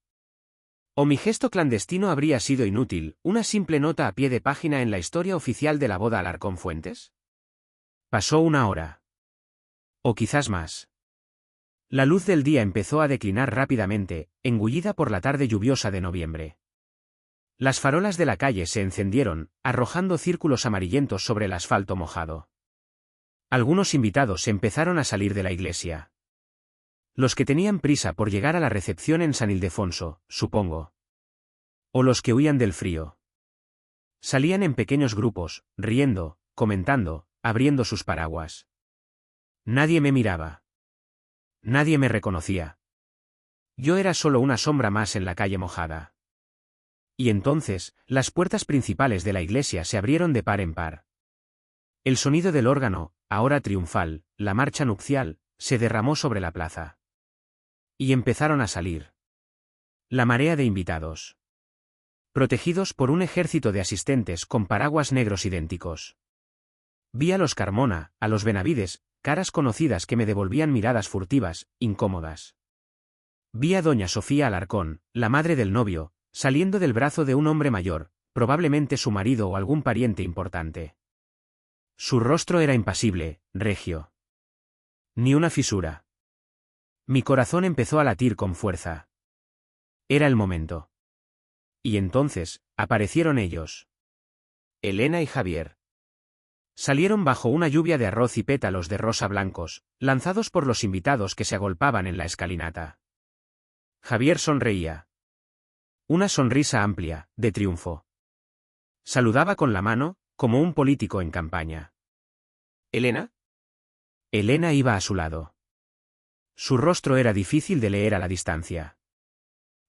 ¿O mi gesto clandestino habría sido inútil, una simple nota a pie de página en la historia oficial de la boda Alarcón Fuentes? Pasó una hora. O quizás más. La luz del día empezó a declinar rápidamente, engullida por la tarde lluviosa de noviembre. Las farolas de la calle se encendieron, arrojando círculos amarillentos sobre el asfalto mojado. Algunos invitados empezaron a salir de la iglesia. Los que tenían prisa por llegar a la recepción en San Ildefonso, supongo. O los que huían del frío. Salían en pequeños grupos, riendo, comentando, abriendo sus paraguas. Nadie me miraba. Nadie me reconocía. Yo era solo una sombra más en la calle mojada. Y entonces, las puertas principales de la iglesia se abrieron de par en par. El sonido del órgano, ahora triunfal, la marcha nupcial, se derramó sobre la plaza. Y empezaron a salir. La marea de invitados. Protegidos por un ejército de asistentes con paraguas negros idénticos. Vi a los Carmona, a los Benavides, caras conocidas que me devolvían miradas furtivas, incómodas. Vi a doña Sofía Alarcón, la madre del novio, saliendo del brazo de un hombre mayor, probablemente su marido o algún pariente importante. Su rostro era impasible, regio. Ni una fisura. Mi corazón empezó a latir con fuerza. Era el momento. Y entonces, aparecieron ellos. Elena y Javier. Salieron bajo una lluvia de arroz y pétalos de rosa blancos, lanzados por los invitados que se agolpaban en la escalinata. Javier sonreía. Una sonrisa amplia, de triunfo. Saludaba con la mano, como un político en campaña. ¿Elena? Elena iba a su lado. Su rostro era difícil de leer a la distancia.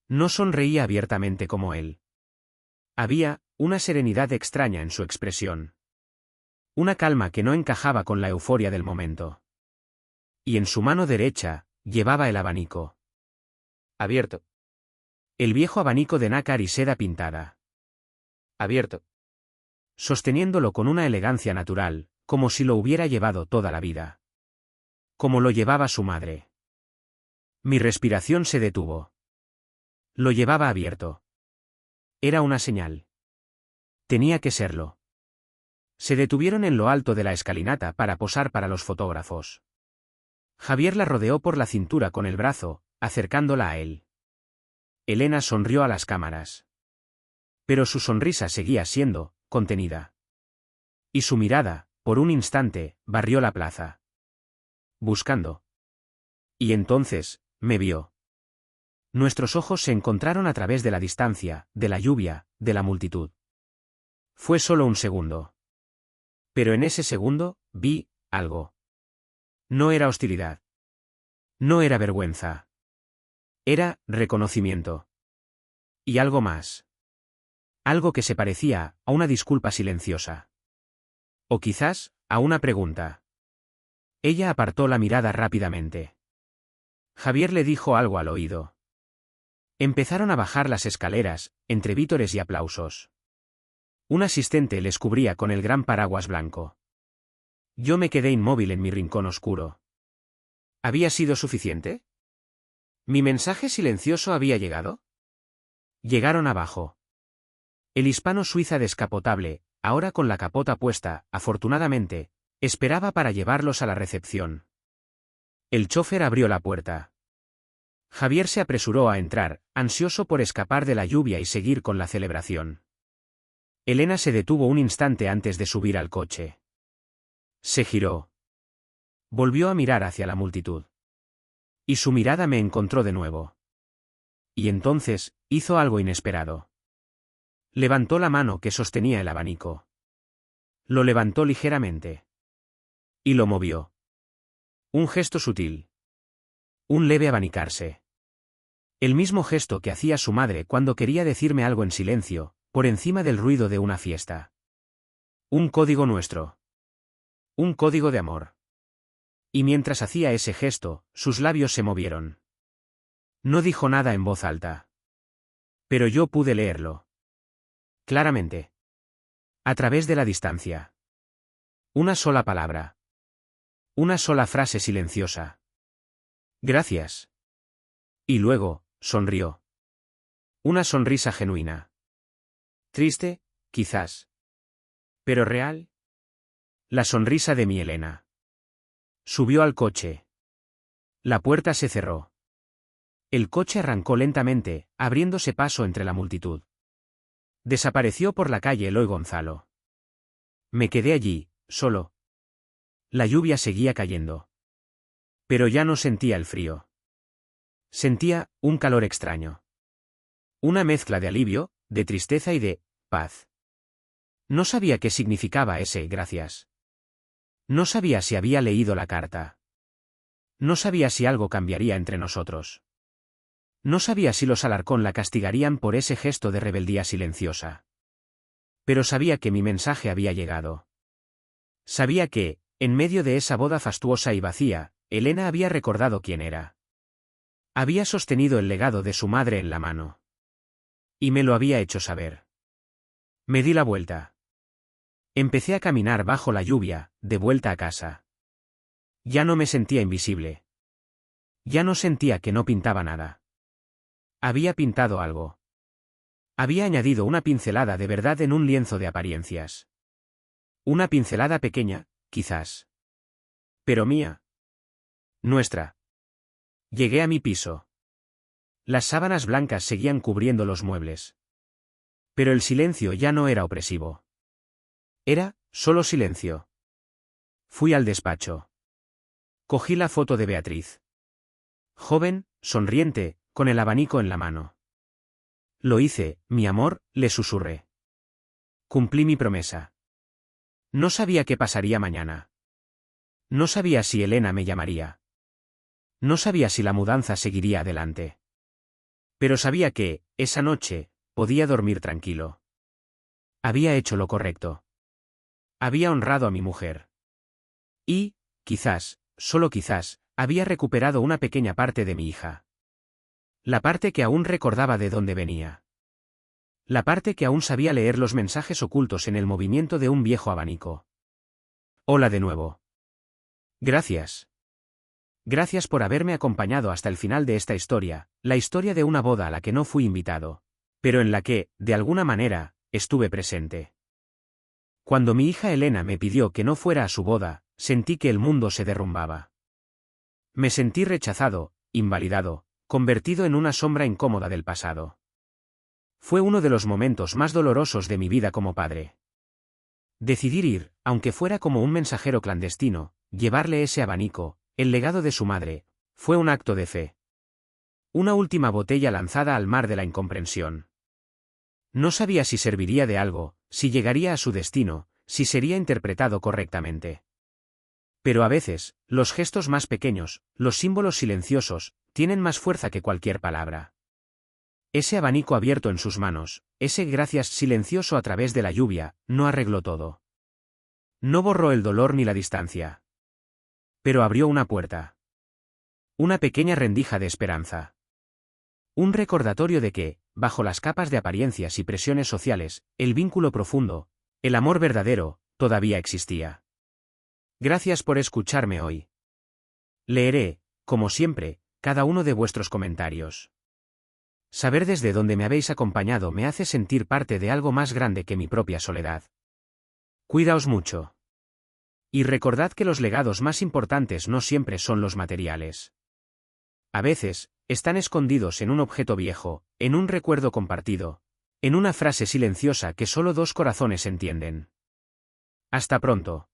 No sonreía abiertamente como él. Había una serenidad extraña en su expresión. Una calma que no encajaba con la euforia del momento. Y en su mano derecha, llevaba el abanico. Abierto. El viejo abanico de nácar y seda pintada. Abierto. Sosteniéndolo con una elegancia natural, como si lo hubiera llevado toda la vida. Como lo llevaba su madre. Mi respiración se detuvo. Lo llevaba abierto. Era una señal. Tenía que serlo. Se detuvieron en lo alto de la escalinata para posar para los fotógrafos. Javier la rodeó por la cintura con el brazo, acercándola a él. Elena sonrió a las cámaras. Pero su sonrisa seguía siendo contenida. Y su mirada, por un instante, barrió la plaza. Buscando. Y entonces, me vio. Nuestros ojos se encontraron a través de la distancia, de la lluvia, de la multitud. Fue solo un segundo. Pero en ese segundo, vi algo. No era hostilidad. No era vergüenza. Era reconocimiento. Y algo más. Algo que se parecía a una disculpa silenciosa. O quizás, a una pregunta. Ella apartó la mirada rápidamente. Javier le dijo algo al oído. Empezaron a bajar las escaleras, entre vítores y aplausos. Un asistente les cubría con el gran paraguas blanco. Yo me quedé inmóvil en mi rincón oscuro. ¿Había sido suficiente? ¿Mi mensaje silencioso había llegado? Llegaron abajo. El hispano suiza descapotable, ahora con la capota puesta, afortunadamente, esperaba para llevarlos a la recepción. El chófer abrió la puerta. Javier se apresuró a entrar, ansioso por escapar de la lluvia y seguir con la celebración. Elena se detuvo un instante antes de subir al coche. Se giró. Volvió a mirar hacia la multitud. Y su mirada me encontró de nuevo. Y entonces, hizo algo inesperado. Levantó la mano que sostenía el abanico. Lo levantó ligeramente. Y lo movió. Un gesto sutil. Un leve abanicarse. El mismo gesto que hacía su madre cuando quería decirme algo en silencio, por encima del ruido de una fiesta. Un código nuestro. Un código de amor. Y mientras hacía ese gesto, sus labios se movieron. No dijo nada en voz alta. Pero yo pude leerlo. Claramente. A través de la distancia. Una sola palabra. Una sola frase silenciosa. Gracias. Y luego, sonrió. Una sonrisa genuina. Triste, quizás. Pero real. La sonrisa de mi Elena. Subió al coche. La puerta se cerró. El coche arrancó lentamente, abriéndose paso entre la multitud. Desapareció por la calle Eloy Gonzalo. Me quedé allí, solo. La lluvia seguía cayendo. Pero ya no sentía el frío. Sentía un calor extraño. Una mezcla de alivio, de tristeza y de paz. No sabía qué significaba ese gracias. No sabía si había leído la carta. No sabía si algo cambiaría entre nosotros. No sabía si los Alarcón la castigarían por ese gesto de rebeldía silenciosa. Pero sabía que mi mensaje había llegado. Sabía que, en medio de esa boda fastuosa y vacía, Elena había recordado quién era. Había sostenido el legado de su madre en la mano. Y me lo había hecho saber. Me di la vuelta. Empecé a caminar bajo la lluvia, de vuelta a casa. Ya no me sentía invisible. Ya no sentía que no pintaba nada. Había pintado algo. Había añadido una pincelada de verdad en un lienzo de apariencias. Una pincelada pequeña, quizás. Pero mía. Nuestra. Llegué a mi piso. Las sábanas blancas seguían cubriendo los muebles. Pero el silencio ya no era opresivo. Era, solo silencio. Fui al despacho. Cogí la foto de Beatriz. Joven, sonriente, con el abanico en la mano. Lo hice, mi amor, le susurré. Cumplí mi promesa. No sabía qué pasaría mañana. No sabía si Elena me llamaría. No sabía si la mudanza seguiría adelante. Pero sabía que, esa noche, podía dormir tranquilo. Había hecho lo correcto. Había honrado a mi mujer. Y, quizás, solo quizás, había recuperado una pequeña parte de mi hija. La parte que aún recordaba de dónde venía. La parte que aún sabía leer los mensajes ocultos en el movimiento de un viejo abanico. Hola de nuevo. Gracias. Gracias por haberme acompañado hasta el final de esta historia, la historia de una boda a la que no fui invitado, pero en la que, de alguna manera, estuve presente. Cuando mi hija Elena me pidió que no fuera a su boda, sentí que el mundo se derrumbaba. Me sentí rechazado, invalidado, convertido en una sombra incómoda del pasado. Fue uno de los momentos más dolorosos de mi vida como padre. Decidir ir, aunque fuera como un mensajero clandestino, llevarle ese abanico, el legado de su madre, fue un acto de fe. Una última botella lanzada al mar de la incomprensión. No sabía si serviría de algo, si llegaría a su destino, si sería interpretado correctamente. Pero a veces, los gestos más pequeños, los símbolos silenciosos, tienen más fuerza que cualquier palabra. Ese abanico abierto en sus manos, ese gracias silencioso a través de la lluvia, no arregló todo. No borró el dolor ni la distancia. Pero abrió una puerta. Una pequeña rendija de esperanza. Un recordatorio de que, bajo las capas de apariencias y presiones sociales, el vínculo profundo, el amor verdadero, todavía existía. Gracias por escucharme hoy. Leeré, como siempre, cada uno de vuestros comentarios. Saber desde dónde me habéis acompañado me hace sentir parte de algo más grande que mi propia soledad. Cuidaos mucho. Y recordad que los legados más importantes no siempre son los materiales. A veces, están escondidos en un objeto viejo, en un recuerdo compartido, en una frase silenciosa que solo dos corazones entienden. Hasta pronto.